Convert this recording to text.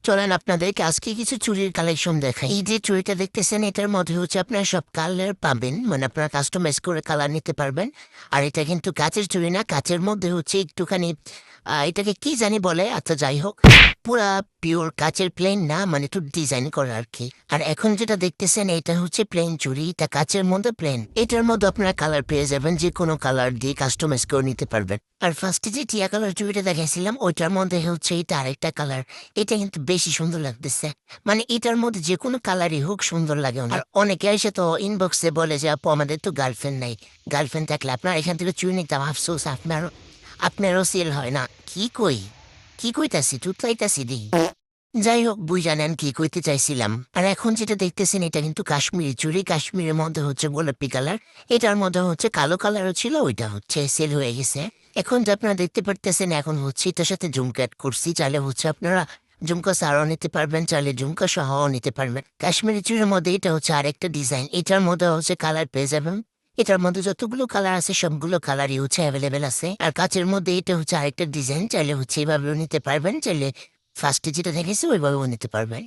চলেন আপনাদেরকে আজকে কিছু চুড়ির কালেকশন দেখাই। এই যে চুড়িটা দেখতেছেন এটার মধ্যে হচ্ছে আপনারা সব কালার পাবেন, মানে আপনারা কাস্টমাইজ করে কালার নিতে পারবেন। আর এটা কিন্তু কাচের চুড়ি না, কাচের মধ্যে হচ্ছে একটুখানি এটাকে কি জানি বলে, আচ্ছা যাই হোক, পুরা পিওর কাচের প্লেন না, মানে একটু ডিজাইন করা আর কি। আর এখন যেটা দেখতেছেন এটা হচ্ছে প্লেন চুড়ি, এটা কাচের মধ্যে প্লেন। এটার মধ্যে আপনারা কালার পেয়ে যাবেন, যে কোনো কালার দিয়ে কাস্টমাইজ করে নিতে পারবেন। আর ফার্স্টে যে টিয়া কালার চুড়িটা দেখাইছিলাম ওইটার মধ্যে হচ্ছে এটা আরেকটা কালার। এটা কিন্তু বেশি সুন্দর লাগতেছে, মানে এটার মধ্যে যে কোনো কালারই হোক সুন্দর লাগে। আর অনেকে এসে তো ইনবক্সে বলে যে আপু আমাদের তো গার্লফ্রেন্ড নাই, গার্লফ্রেন্ড থাকলে আপনার এখান থেকে চুরি নিতাম, আফসোস আপনারও সেল হয় না। কি কইতাছি তুতাইতাছি দি। যাই হোক, বুঝ জানেন কি কইতে চাইছিলাম। আর এখন যেটা দেখতেছেন এটা কিন্তু কাশ্মীরি চুড়ি, কাশ্মীরের মধ্যে হচ্ছে গোলাপি কালার, এটার মধ্যে হচ্ছে কালো কালারও ছিল, ওইটা হচ্ছে সেল হয়ে গেছে। এখন যে আপনারা দেখতে পারতেছেন এখন হচ্ছে এটার সাথে ঝুমকা অ্যাড করছি, চাইলে হচ্ছে আপনারা ঝুমকা ছাড়াও নিতে পারবেন, চাইলে ঝুমকা সহও নিতে পারবেন। কাশ্মীরি চুড়ির মধ্যে এটা হচ্ছে আরেকটা ডিজাইন, এটার মধ্যে হচ্ছে কালার পেয়ে যাবেন। এটার মধ্যে যতগুলো কালার আছে সবগুলো কালারই হচ্ছে অ্যাভেলেবেল আছে। আর কাচের মধ্যে এটা হচ্ছে আরেকটা ডিজাইন, চাইলে হচ্ছে এইভাবেও নিতে পারবেন, চাইলে ফার্স্টে যেটা দেখেছি ওইভাবেও নিতে পারবেন।